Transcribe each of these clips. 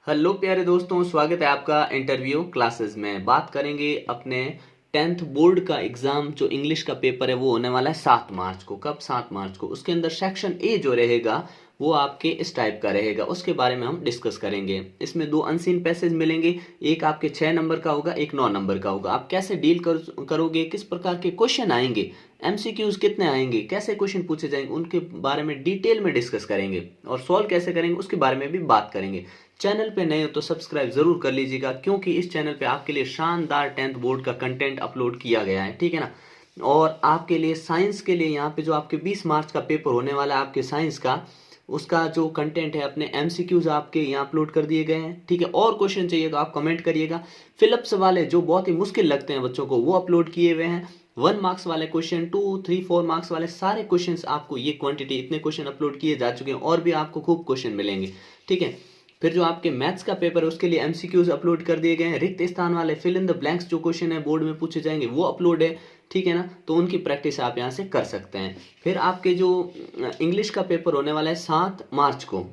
Hello प्यारे दोस्तों, स्वागत है आपका इंटरव्यू क्लासेस में। बात करेंगे अपने 10th बोर्ड का एग्जाम जो इंग्लिश का पेपर है वो होने वाला है 7 मार्च को। कब? 7 मार्च को। उसके अंदर सेक्शन ए जो रहेगा वो आपके इस टाइप का रहेगा, उसके बारे में हम डिस्कस करेंगे। इसमें दो अनसीन पैसेज मिलेंगे, एक आपके 6 नंबर का होगा, एक 9 नंबर का होगा। आप कैसे डील करोगे, किस प्रकार के क्वेश्चन आएंगे, एमसीक्यूज कितने आएंगे, कैसे क्वेश्चन पूछे जाएंगे, उनके बारे में डिटेल में डिस्कस करेंगे और सॉल्व कैसे करेंगे उसके बारे में भी बात करेंगे। चैनल पे नए हो तो सब्सक्राइब जरूर कर लीजिएगा, क्योंकि इस चैनल पे आपके लिए शानदार 10th बोर्ड का कंटेंट अपलोड किया गया है, ठीक है ना। और आपके लिए साइंस के लिए यहाँ पे जो आपके 20 मार्च का पेपर होने वाला है आपके साइंस का, उसका जो कंटेंट है अपने एमसीक्यूज आपके यहाँ अपलोड कर दिए गए हैं, ठीक है। और क्वेश्चन चाहिए तो आप कमेंट करिएगा। फिलिप्स वाले जो बहुत ही मुश्किल लगते हैं बच्चों को वो अपलोड किए हुए हैं। 1 मार्क्स वाले क्वेश्चन, 2, 3, 4 मार्क्स वाले सारे क्वेश्चंस आपको, ये क्वांटिटी इतने क्वेश्चन अपलोड किए जा चुके हैं और भी आपको खूब क्वेश्चन मिलेंगे, ठीक है। फिर जो आपके मैथ्स का पेपर है उसके लिए एमसीक्यूज अपलोड कर दिए गए हैं। रिक्त स्थान वाले फिल इन द ब्लैंक्स जो क्वेश्चन है बोर्ड में पूछे जाएंगे वो अपलोड है, ठीक है ना। तो उनकी प्रैक्टिस आप यहाँ से कर सकते हैं। फिर आपके जो इंग्लिश का पेपर होने वाला है 7 मार्च को,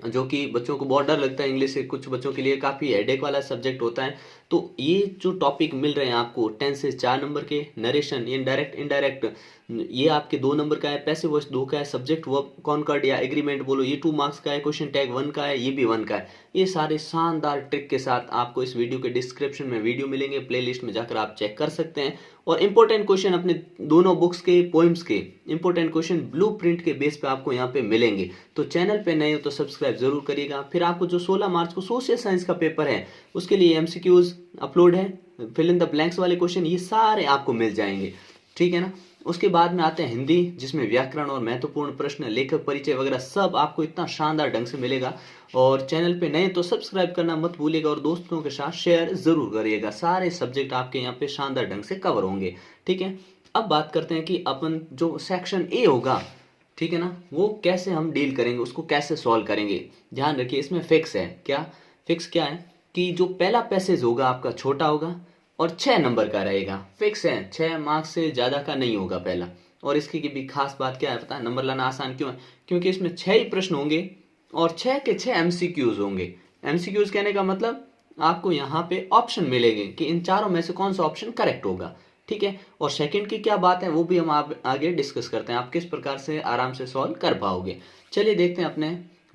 जो कि बच्चों को बहुत डर लगता है इंग्लिश से, कुछ बच्चों के लिए काफ़ी हेडेक वाला सब्जेक्ट होता है। तो ये जो टॉपिक मिल रहे हैं आपको 10 से 4 नंबर के, नरेशन, ये डायरेक्ट इनडायरेक्ट, ये आपके 2 नंबर का है, पैसिव वॉइस 2 का है, सब्जेक्ट वर्ब कॉनकॉर्ड या एग्रीमेंट बोलो ये 2 मार्क्स का है, क्वेश्चन टैग 1 का है, ये भी 1 का है। ये सारे शानदार ट्रिक के साथ आपको इस वीडियो के डिस्क्रिप्शन में वीडियो मिलेंगे, प्लेलिस्ट में जाकर आप चेक कर सकते हैं। और इंपॉर्टेंट क्वेश्चन अपने दोनों बुक्स के, पोइम्स के इंपॉर्टेंट क्वेश्चन ब्लूप्रिंट के बेस पे आपको यहाँ पे मिलेंगे। तो चैनल पे नए हो तो सब्सक्राइब जरूर करिएगा। फिर आपको जो 16 मार्च को सोशल साइंस का पेपर है उसके लिए एमसीक्यूज अपलोड है, फिल इन द ब्लैंक्स वाले क्वेश्चन ये सारे आपको मिल जाएंगे, ठीक है ना। उसके बाद में आते हैं हिंदी, जिसमें व्याकरण और महत्वपूर्ण प्रश्न, लेखक परिचय वगैरह सब आपको इतना शानदार ढंग से मिलेगा। और चैनल पे नए तो सब्सक्राइब करना मत भूलिएगा और दोस्तों के साथ शेयर जरूर करिएगा। सारे सब्जेक्ट आपके यहाँ पे शानदार ढंग से कवर होंगे, ठीक है। अब बात करते हैं कि अपन जो सेक्शन ए होगा, ठीक है ना, वो कैसे हम डील करेंगे, उसको कैसे सॉल्व करेंगे। ध्यान रखिए इसमें फिक्स है क्या, फिक्स क्या है कि जो पहला पैसेज होगा आपका छोटा होगा और 6 नंबर का रहेगा। फिक्स है, 6 मार्क्स से ज़्यादा का नहीं होगा पहला। और इसकी की भी खास बात क्या है पता है, नंबर लाना आसान क्यों है, क्योंकि इसमें 6 ही प्रश्न होंगे और 6 के 6 एमसीक्यूज होंगे। एमसीक्यूज कहने का मतलब आपको यहाँ पे ऑप्शन मिलेंगे कि इन चारों में से कौन सा ऑप्शन करेक्ट होगा, ठीक है। और सेकंड की क्या बात है वो भी हम आप आगे डिस्कस करते हैं, आप किस प्रकार से आराम से सॉल्व कर पाओगे। चलिए देखते हैं अपने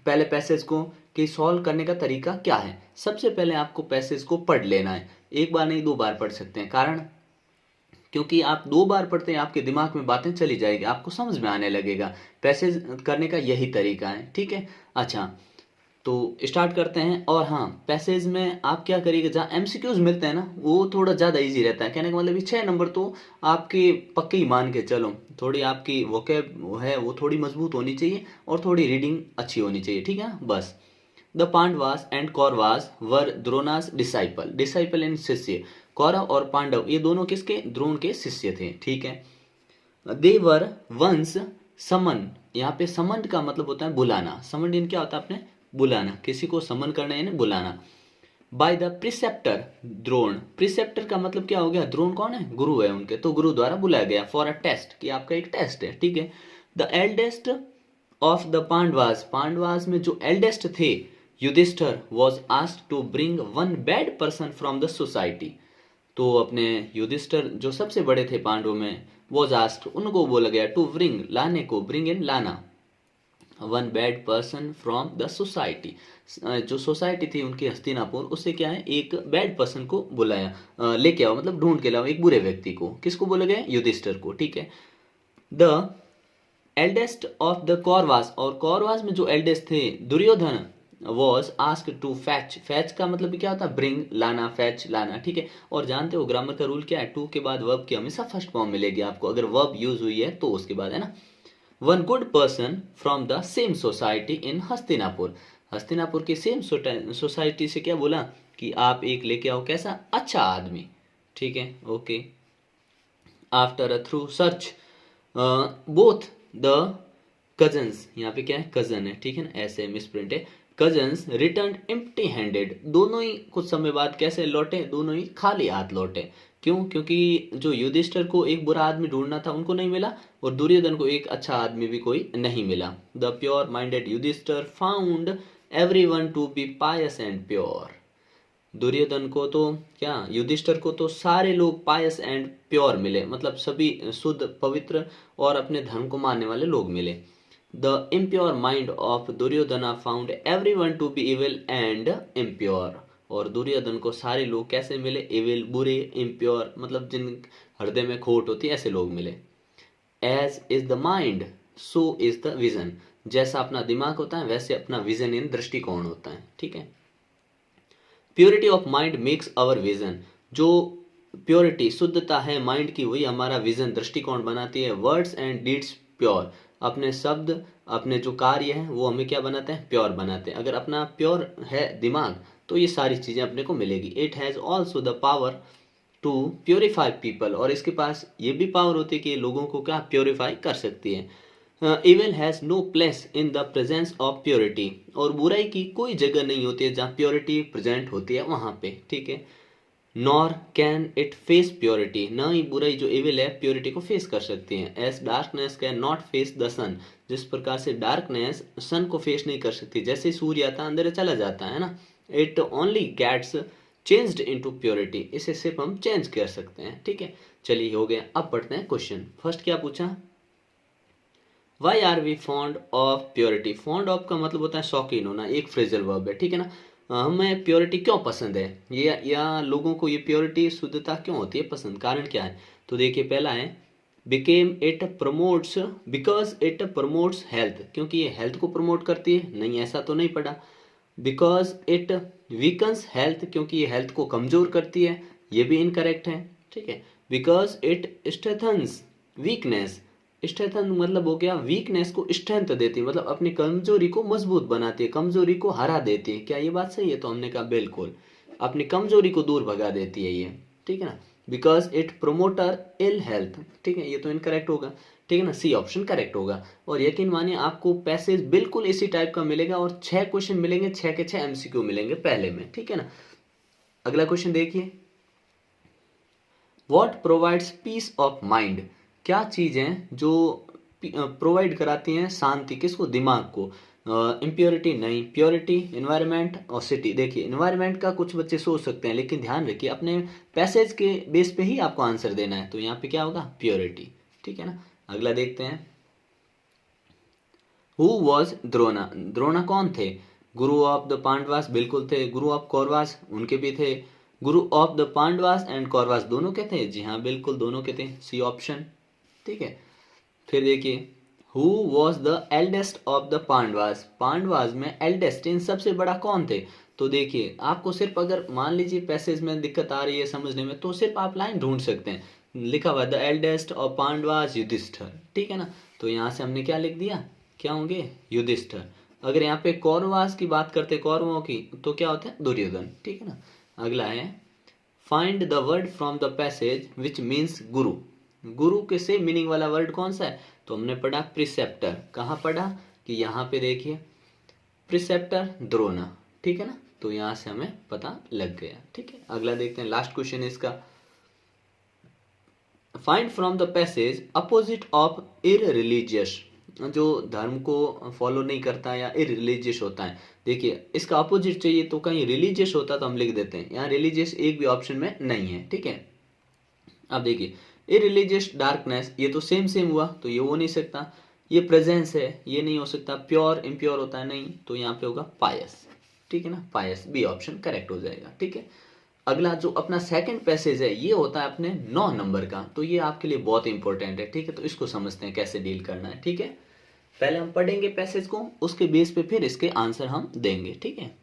पहले पैसेज को कि सॉल्व करने का तरीका क्या है। सबसे पहले आपको पैसेज को पढ़ लेना है, एक बार नहीं 2 बार पढ़ सकते हैं। कारण क्योंकि आप 2 बार पढ़ते हैं आपके दिमाग में बातें चली जाएगी, आपको समझ में आने लगेगा। पैसेज करने का यही तरीका है, ठीक है। अच्छा तो स्टार्ट करते हैं। और हाँ, पैसेज में आप क्या करिएगा, जहाँ एमसीक्यूज मिलते हैं ना वो थोड़ा ज़्यादा इजी रहता है। कहने का मतलब 6 नंबर तो आपके पक्के ही मान के चलो, थोड़ी आपकी वोकैब है वो थोड़ी मजबूत होनी चाहिए और थोड़ी रीडिंग अच्छी होनी चाहिए, ठीक है बस। The Pandavas and Kauravas were Dronas disciple, disciple in शिष्य। कौरव और पांडव ये दोनों किसके, द्रोण के शिष्य थे, ठीक है। दे वर वंस समन, यहाँ पे समन का मतलब होता है बुलाना। समन इन क्या होता है अपने बुलाना, किसी को समन करना यानी बुलाना। By the preceptor Drona, preceptor का मतलब क्या हो गया, द्रोण कौन है, गुरु है उनके, तो गुरु द्वारा बुलाया गया फॉर अ टेस्ट, कि आपका एक टेस्ट है, ठीक है। The eldest of the Pandavas, Pandavas में जो एल्डेस्ट थे Yudhishthir was asked to bring 1 bad person from the society. तो अपने युधिष्ठिर जो सबसे बड़े थे पांडवों में, वॉज आस्क्ड उनको बोला गया टू ब्रिंग लाने को, ब्रिंग इन लाना, 1 bad person from the society, जो सोसाइटी थी उनकी हस्तिनापुर, उससे क्या है एक बैड पर्सन को बुलाया, लेके आओ मतलब ढूंढ के लाओ एक बुरे व्यक्ति को। किसको बोला गया, युधिष्ठिर को, ठीक है। The eldest of the Kauravas, और कौरवास में जो एल्डेस्ट थे Duryodhan, was ask to fetch, fetch का मतलब क्या होता है ब्रिंग, लाना, फैच लाना, ठीक है। और जानते हो ग्रामर का रूल क्या है, टू के बाद वर्ब की हमेशा फर्स्ट फॉर्म मिलेगी आपको, अगर वर्ब यूज हुई है तो उसके बाद, है ना। 1 good person from the same society in Hastinapur, Hastinapur की सेम सोसाइटी से क्या बोला कि आप एक लेके आओ कैसा अच्छा आदमी, ठीक है, okay. After a through search both the cousins, यहाँ पे क्या है कजन है, ठीक है ना, ऐसे मिसप्रिंट है, कजन्स रिटर्न एम्प्टी हैंडेड, दोनों ही कुछ समय बाद कैसे लौटे, दोनों ही खाली हाथ लौटे। क्यों, क्योंकि जो युधिष्ठिर को एक बुरा आदमी ढूंढना था उनको नहीं मिला और दुर्योधन को एक अच्छा आदमी भी कोई नहीं मिला। The pure minded Yudhishthir found everyone to be pious and pure. Duryodhan को तो क्या, युधिष्ठिर को तो सारे लोग पायस एंड प्योर मिले, मतलब सभी शुद्ध पवित्र और अपने धर्म को मानने वाले लोग मिले. The impure mind of Duryodhana found everyone to be evil and impure. और दुर्योधन को सारे लोग कैसे मिले, इविल बुरे, इम्प्योर मतलब जिन हृदय में खोट होती है ऐसे लोग मिले. As is the mind so is the vision. जैसा अपना दिमाग होता है वैसे अपना विजन इन दृष्टिकोण होता है. ठीक है. Purity of mind makes our vision. जो प्योरिटी शुद्धता है माइंड की वही हमारा विजन दृष्टिकोण बनाती है. Words and deeds pure. अपने शब्द अपने जो कार्य हैं वो हमें क्या बनाते हैं, प्योर बनाते हैं. अगर अपना प्योर है दिमाग तो ये सारी चीजें अपने को मिलेगी. It has also the power to purify people. और इसके पास ये भी पावर होती है कि लोगों को क्या प्योरीफाई कर सकती है. Evil has no place in the presence of purity. और बुराई की कोई जगह नहीं होती है जहाँ प्योरिटी प्रेजेंट होती है वहां पे. ठीक है. Nor can it face purity. न ही बुराई जो इविल है प्योरिटी को फेस कर सकती है. As darkness can not face the sun. जिस प्रकार से डार्कनेस सन को फेस नहीं कर सकती, जैसे सूर्य आता है अंदर चला जाता है ना. It only gets changed into purity. इसे सिर्फ हम चेंज कर सकते हैं. ठीक है. चलिए हो गया. अब पढ़ते हैं क्वेश्चन. फर्स्ट क्या पूछा, why are we fond of purity. Fond of का मतलब होता है शौकीन होना, एक फ्रेजल वर्ब है. ठीक है ना. हमें प्योरिटी क्यों पसंद है, ये या लोगों को ये प्योरिटी शुद्धता क्यों होती है पसंद, कारण क्या है. तो देखिए पहला है became it promotes, because it promotes health. क्योंकि ये हेल्थ को प्रमोट करती है, नहीं ऐसा तो नहीं पढ़ा. Because it weakens health. क्योंकि ये हेल्थ को कमजोर करती है, ये भी इनकरेक्ट है. ठीक है. Because it strengthens weakness. Strengthen मतलब हो गया वीकनेस को स्ट्रेंथ देती है, मतलब अपनी कमजोरी को मजबूत बनाती है, कमजोरी को हरा देती है. क्या ये बात सही है, तो हमने कहा बिल्कुल, अपनी कमजोरी को दूर भगा देती है ये. ठीक है ना. Because it promoter ill health. ठीक है. ये तो इनकरेक्ट होगा. ठीक है ना. सी ऑप्शन करेक्ट होगा. और यकीन मानिए आपको पैसेज बिल्कुल इसी टाइप का मिलेगा और 6 क्वेश्चन मिलेंगे, 6 के 6 एमसीक्यू मिलेंगे पहले में. ठीक है ना. अगला क्वेश्चन देखिए, what provides peace of mind. क्या चीज है जो प्रोवाइड कराती हैं शांति, किसको, दिमाग को. इम्प्योरिटी नहीं, प्योरिटी, इन्वायरमेंट और सिटी. देखिए इन्वायरमेंट का कुछ बच्चे सोच सकते हैं, लेकिन ध्यान रखिए अपने पैसेज के बेस पे ही आपको आंसर देना है. तो यहाँ पे क्या होगा, प्योरिटी. ठीक है ना. अगला देखते हैं, हु वॉज द्रोणा. द्रोणा कौन थे, गुरु ऑफ द पांडवास. बिल्कुल थे. गुरु ऑफ कौरवास, उनके भी थे. Guru of the Pandavas and Kauravas दोनों के थे. जी हाँ बिल्कुल दोनों के थे. C option. ठीक है. फिर देखिए, who was the eldest of the Pandavas. Pandavas में एल्डेस्ट इन सबसे बड़ा कौन थे. तो देखिए आपको सिर्फ अगर मान लीजिए पैसेज में दिक्कत आ रही है समझने में, तो सिर्फ आप लाइन ढूंढ सकते हैं. लिखा हुआ the eldest of Pandavas Yudhishthir. ठीक है ना. तो यहाँ से हमने क्या लिख दिया, क्या होंगे, युधिष्ठिर. अगर यहाँ पे कौरवास की बात करते, कौरवों की, तो क्या होता है, दुर्योधन. ठीक है ना. अगला है, find the word from the passage which means गुरु. गुरु के से मीनिंग वाला वर्ड कौन सा है, तो हमने पढ़ा प्रिसेप्टर. कहाँ पढ़ा, कि यहाँ पे देखिए प्रिसेप्टर द्रोणा. ठीक है ना. तो यहाँ से हमें पता लग गया. ठीक है. अगला देखते हैं, लास्ट क्वेश्चन है इसका, find from the passage opposite of irreligious. जो धर्म को फॉलो नहीं करता या इररिलीजियस होता है. देखिए इसका अपोजिट चाहिए, तो कहीं रिलीजियस होता तो हम लिख देते हैं, यहाँ रिलीजियस एक भी ऑप्शन में नहीं है. ठीक है. अब देखिए इररिलीजियस डार्कनेस, ये तो सेम सेम हुआ, तो ये हो नहीं सकता. ये प्रेजेंस है, ये नहीं हो सकता. प्योर इम्प्योर होता है, नहीं. तो यहाँ पे होगा पायस. ठीक है ना. पायस बी ऑप्शन करेक्ट हो जाएगा. ठीक है. अगला जो अपना सेकंड पैसेज है ये होता है अपने 9 नंबर का. तो ये आपके लिए बहुत इंपॉर्टेंट है. ठीक है. तो इसको समझते हैं कैसे डील करना है. ठीक है. पहले हम पढ़ेंगे पैसेज को, उसके बेस पे फिर इसके आंसर हम देंगे. ठीक है.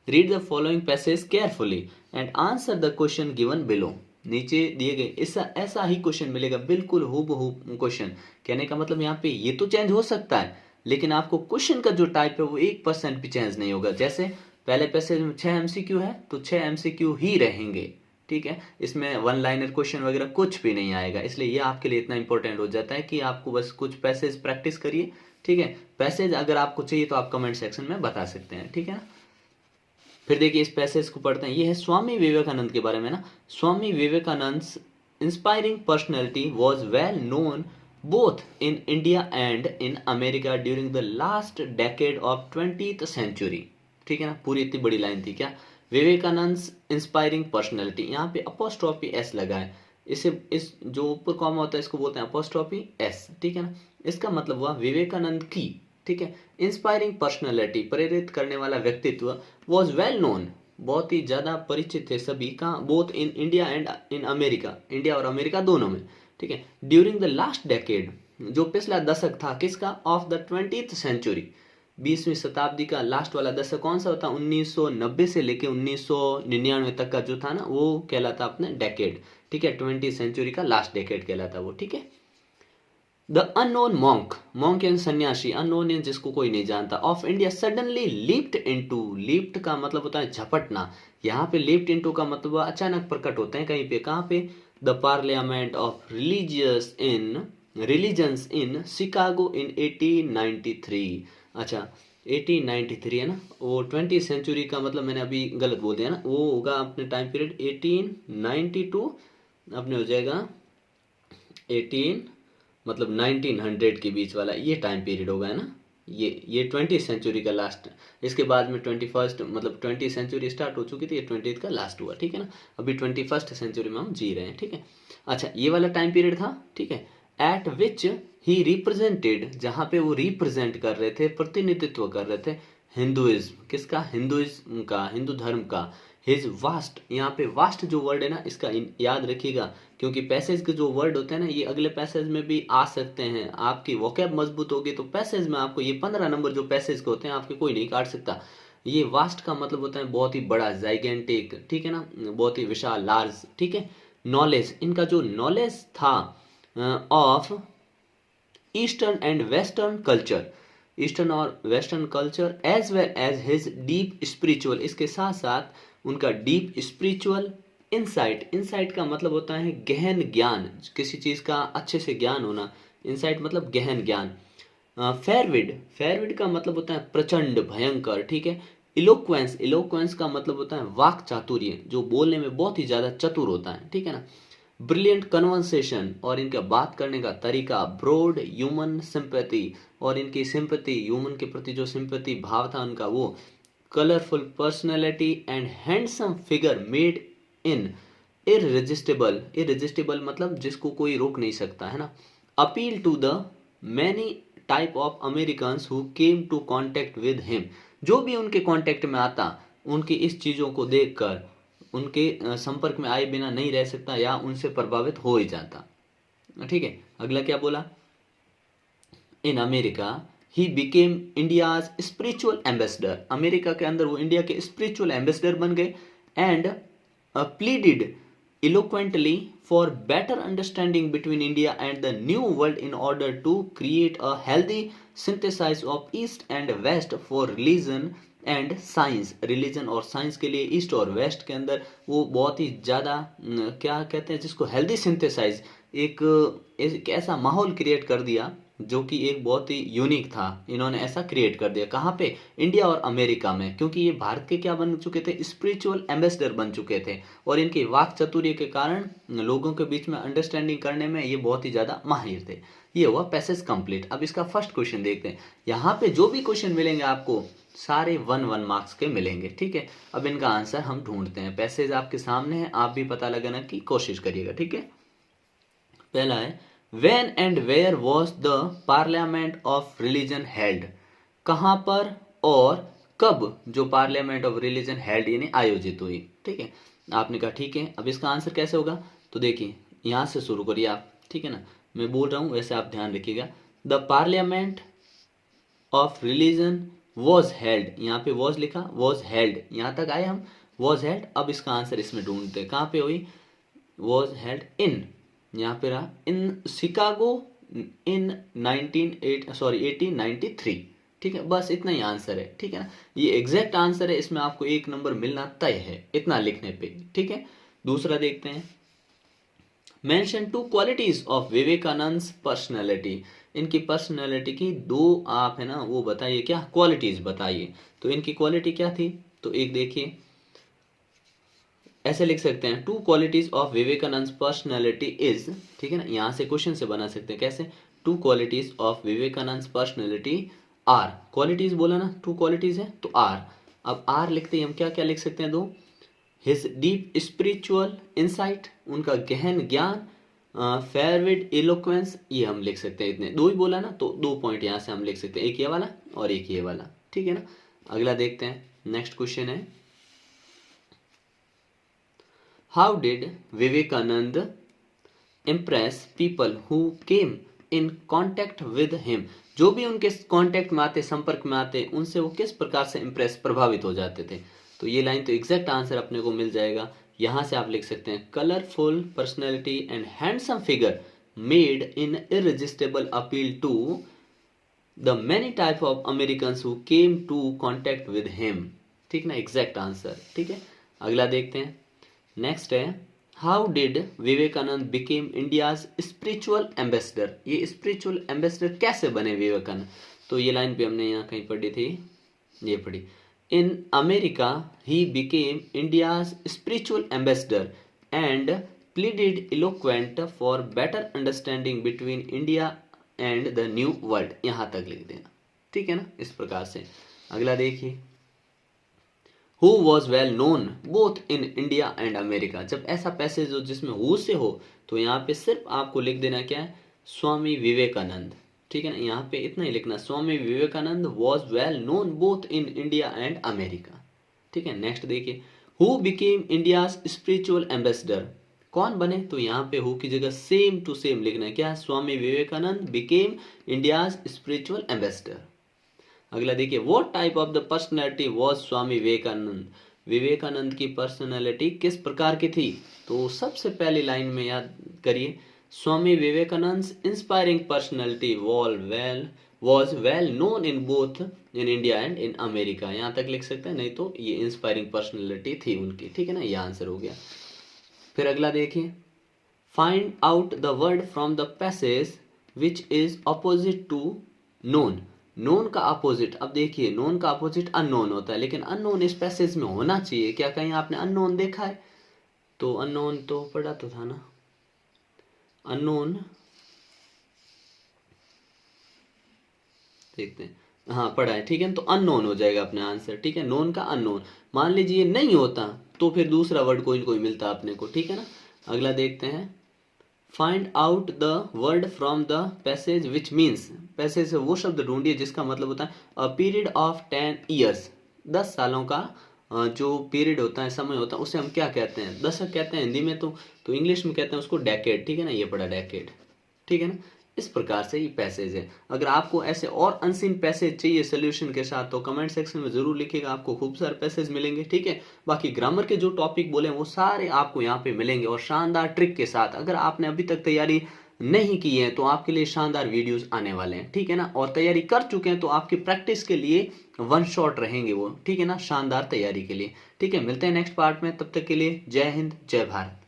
Read the following passage carefully and answer the question given below. नीचे दिए गए ऐसा ही क्वेश्चन मिलेगा, बिल्कुल हूबहू क्वेश्चन. कहने का मतलब यहाँ पे ये तो चेंज हो सकता है, लेकिन आपको क्वेश्चन का जो टाइप है वो 1% भी चेंज नहीं होगा. जैसे पहले पैसेज में 6 एमसीक्यू है, तो 6 एमसीक्यू ही रहेंगे. ठीक है. इसमें 1 लाइनर क्वेश्चन वगैरह कुछ भी नहीं आएगा. इसलिए ये आपके लिए इतना इंपॉर्टेंट हो जाता है कि आपको बस कुछ पैसेज प्रैक्टिस करिए. ठीक है. पैसेज अगर आपको चाहिए तो आप कमेंट सेक्शन में बता सकते हैं. ठीक है ना. फिर देखिए इस पैसेज को पढ़ते हैं. ये है स्वामी विवेकानंद के बारे में ना. Swami Vivekananda inspiring personality was well known both in India and in America during the last decade of 20th century। ठीक है ना, पूरी इतनी बड़ी लाइन थी क्या, विवेकानंद इंस्पायरिंग पर्सनैलिटी, यहाँ पे अपोस्ट्रोफी एस लगा है, इसे इस जो ऊपर कॉमा होता है इसको बोलते हैं अपोस्ट्रोफी एस, ठीक है ना। इसका मतलब हुआ विवेकानंद की, ठीक है, इंस्पायरिंग पर्सनैलिटी, प्रेरित करने वाला व्यक्तित्व, वॉज वेल नोन, बहुत ही ज्यादा परिचित थे सभी का, both in India and in America, India और अमेरिका दोनों में, ठीक है। ड्यूरिंग द लास्ट डेकेड, जो पिछला दशक था किसका, ऑफ द 20th सेंचुरी, 20वीं शताब्दी का लास्ट वाला दशक कौन सा होता है, 1990 से लेके 1999 तक का जो था ना, वो कहलाता अपने डेकेड, ठीक है, 20th सेंचुरी का लास्ट डेकेड कहलाता वो, ठीक है। द अननोन मॉन्क, मॉन्क यानी सन्यासी, अननोन यानी जिसको कोई नहीं जानता, of India suddenly leaped into, leaped का मतलब होता है झपटना, यहाँ पे लीप्ड इनटू का मतलब अचानक प्रकट होते हैं कहीं पे, कहाँ पे, the parliament of religions in Chicago in 1893। अच्छा 1893 है ना, वो 20th सेंचुरी का मतलब मैंने अभी गलत बोल दिया ना, वो होगा अपने टाइम पीरियड 1892, अपने हो जाएगा 18 मतलब 1900 के बीच वाला ये टाइम पीरियड होगा, है ना, ये 20th सेंचुरी का लास्ट, इसके बाद में 21st मतलब 20th सेंचुरी स्टार्ट हो चुकी थी, ये 20th का लास्ट हुआ, ठीक है ना, अभी 21st सेंचुरी में हम जी रहे हैं, ठीक है। अच्छा ये वाला टाइम पीरियड था, ठीक है, एट विच ही रिप्रेजेंटेड, जहाँ पे वो रिप्रेजेंट कर रहे थे, प्रतिनिधित्व कर रहे थे, हिंदुइज्म, किसका, हिंदुइज्म का, हिंदू धर्म का, हिज वास्ट, यहाँ पे वास्ट जो वर्ड है ना इसका याद रखिएगा, क्योंकि पैसेज के जो वर्ड होते हैं ना ये अगले पैसेज में भी आ सकते हैं, आपकी वोकैब मजबूत होगी तो पैसेज में आपको ये 15 नंबर जो पैसेज के होते हैं आपके कोई नहीं काट सकता। ये वास्ट का मतलब होता है बहुत ही बड़ा, जाइगेंटिक, ठीक है ना, बहुत ही विशाल, लार्ज, ठीक है। नॉलेज, इनका जो नॉलेज था of eastern and western culture, eastern और western culture, as well as his deep spiritual, इसके साथ साथ उनका डीप स्पिरिचुअल इनसाइट, इनसाइट का मतलब होता है गहन ज्ञान, किसी चीज का अच्छे से ज्ञान होना, इनसाइट मतलब गहन ज्ञान। फेरविड, फेरविड का मतलब होता है प्रचंड, भयंकर, ठीक है। इलोक्वेंस, इलोक्वेंस का मतलब होता है वाक चातुर्य, जो बोलने में बहुत ही ज्यादा चतुर होता है, ठीक है ना। ब्रिलियंट कन्वर्सेशन, और इनका बात करने का तरीका, ब्रॉड ह्यूमन सिंपैथी, और इनकी सिंपैथी, ह्यूमन के प्रति जो सिंपैथी भाव था उनका वो, colourful personality and handsome figure made in irresistible, irresistible मतलब जिसको कोई रोक नहीं सकता, है ना। Appeal to the many type of Americans who came to contact with him, जो भी उनके कांटेक्ट में आता उनकी इस चीजों को देखकर उनके संपर्क में आए बिना नहीं रह सकता या उनसे प्रभावित हो ही जाता, ठीक है। अगला क्या बोला, in America he became India's spiritual ambassador, America के अंदर वो इंडिया के स्पिरिचुअल एम्बेसडर बन गए, and pleaded eloquently for better understanding between India and the New World in order to create a healthy synthesis of East and West for religion and science, religion और science के लिए east और waste के अंदर वो बहुत ही ज़्यादा क्या कहते हैं जिसको हेल्दी सिंथेसाइज, एक ऐसा माहौल क्रिएट कर दिया जो कि एक बहुत ही यूनिक था, इन्होंने ऐसा क्रिएट कर दिया, कहाँ पे, इंडिया और अमेरिका में, क्योंकि ये भारत के क्या बन चुके थे, स्पिरिचुअल एम्बेसडर बन चुके थे, और इनके वाक चातुर्य के कारण लोगों के बीच में अंडरस्टैंडिंग करने में ये बहुत ही ज्यादा माहिर थे। ये हुआ पैसेज कंप्लीट। अब इसका फर्स्ट क्वेश्चन देखते हैं, यहाँ पे जो भी क्वेश्चन मिलेंगे आपको सारे 1-1 मार्क्स के मिलेंगे, ठीक है। अब इनका आंसर हम ढूंढते हैं, पैसेज आपके सामने है, आप भी पता लगाने की कोशिश करिएगा, ठीक है। पहला है, When and where was the Parliament of Religion held? कहाँ पर और कब जो पार्लियामेंट ऑफ रिलीजन हेल्ड यानी आयोजित हुई, ठीक है। आपने कहा ठीक है, अब इसका आंसर कैसे होगा, तो देखिए यहाँ से शुरू करिए आप, ठीक है ना, मैं बोल रहा हूँ वैसे आप ध्यान रखिएगा। The parliament of religion was held, यहाँ पे वॉज लिखा, वॉज हेल्ड, यहाँ तक आए हम, वॉज हेल्ड। अब इसका आंसर इसमें ढूंढते हैं, कहाँ पे हुई, वॉज हेल्ड इन, यहाँ पे रहा इन शिकागो इन 1893, ठीक है, बस इतना ही आंसर है, ठीक है ना, ये एग्जैक्ट आंसर है, इसमें आपको 1 नंबर मिलना तय है इतना लिखने पे, ठीक है। दूसरा देखते हैं, mention 2 qualities of Vivekananda personality, इनकी पर्सनैलिटी की 2 आप है ना वो बताइए, क्या क्वालिटीज बताइए, तो इनकी क्वालिटी क्या थी, तो एक देखिए ऐसे लिख सकते हैं, 2 qualities of Vivekananda personality is, ठीक है ना, यहां से क्वेश्चन से बना सकते हैं कैसे, two qualities of Vivekananda personality are, qualities बोला ना, टू क्वालिटीज है तो आर, अब आर लिखते ही हम क्या क्या लिख सकते हैं, दो, हिज डीप स्पिरिचुअल इंसाइट, उनका गहन ज्ञान, फेरविड इलोक्वेंस, ये हम लिख सकते हैं, इतने दो ही बोला ना, तो 2 पॉइंट यहाँ से हम लिख सकते हैं, एक ये वाला और एक ये वाला, ठीक है ना। अगला देखते हैं, नेक्स्ट क्वेश्चन है, how did Vivekananda impress people who came in contact with him, जो भी उनके कांटेक्ट में आते, संपर्क में आते, उनसे वो किस प्रकार से इम्प्रेस, प्रभावित हो जाते थे। तो ये लाइन तो एग्जैक्ट आंसर अपने को मिल जाएगा, यहां से आप लिख सकते हैं, colourful personality and handsome figure made in irresistible appeal to the many type of Americans who came to contact with him, ठीक ना, एग्जैक्ट आंसर, ठीक है। अगला देखते हैं, नेक्स्ट है, how did Vivekananda became India's spiritual ambassador, ये स्पिरिचुअल एम्बेसडर कैसे बने विवेकानंद, तो ये लाइन भी हमने यहाँ कहीं पढ़ी थी, ये पढ़ी, in America he became India's spiritual ambassador and pleaded eloquent for better understanding between India and the new world, यहाँ तक लिख देना, ठीक है ना, इस प्रकार से। अगला देखिए, who was well known both in India and America, जब ऐसा पैसेज हो जिसमें हु से हो तो यहाँ पे सिर्फ आपको लिख देना क्या है, स्वामी विवेकानंद, ठीक है ना, यहाँ पे इतना ही लिखना, Swami Vivekananda was well known both in India and America, ठीक है। नेक्स्ट देखिए, who became India's spiritual ambassador, कौन बने, तो यहाँ पे हु की जगह सेम टू सेम लिखना है, क्या, Swami Vivekananda became India's spiritual ambassador. अगला देखिए, what type of the personality was Swami Vivekananda, Vivekananda की पर्सनैलिटी किस प्रकार की थी, तो सबसे पहली लाइन में याद करिए, Swami Vivekananda inspiring personality was well known in both in India and in America, यहाँ तक लिख सकते हैं, नहीं तो ये इंस्पायरिंग पर्सनैलिटी थी उनकी, ठीक है ना, ये आंसर हो गया। फिर अगला देखिए, find out the word from the passage which is opposite to known, known का अपोजिट, अब देखिए नोन का अपोजिट अननोन होता है, लेकिन अननोन इस पैसेज में होना चाहिए, क्या कहीं आपने अननोन देखा है, तो अननोन तो पढ़ा तो था ना, अननोन देखते हैं, हाँ पढ़ा है, ठीक है, तो अननोन हो जाएगा अपना आंसर, ठीक है, नोन का अननोन, मान लीजिए नहीं होता तो फिर दूसरा वर्ड कोई ना कोई मिलता अपने को, ठीक है ना। अगला देखते हैं, find out the word from the passage which means, passage से वो शब्द ढूंढिए जिसका मतलब होता है अ पीरियड ऑफ 10 ईयर्स, 10 सालों का जो पीरियड होता है, समय होता है, उसे हम क्या कहते हैं, दशक कहते हैं हिंदी में, तो इंग्लिश में कहते हैं उसको डेकेड, ठीक है ना, ये पड़ा डेकेड, ठीक है ना। इस प्रकार से ये पैसेज है। अगर आपको ऐसे और अनसीन पैसेज चाहिए सोल्यूशन के साथ तो कमेंट सेक्शन में जरूर लिखिएगा, आपको खूब सारे पैसेज मिलेंगे, ठीक है। बाकी ग्रामर के जो टॉपिक बोले वो सारे आपको यहाँ पे मिलेंगे और शानदार ट्रिक के साथ। अगर आपने अभी तक तैयारी नहीं की है तो आपके लिए शानदार वीडियोस आने वाले हैं, ठीक है ना, और तैयारी कर चुके हैं तो आपकी प्रैक्टिस के लिए वन शॉट रहेंगे वो, ठीक है ना, शानदार तैयारी के लिए, ठीक है। मिलते हैं नेक्स्ट पार्ट में, तब तक के लिए जय हिंद जय भारत।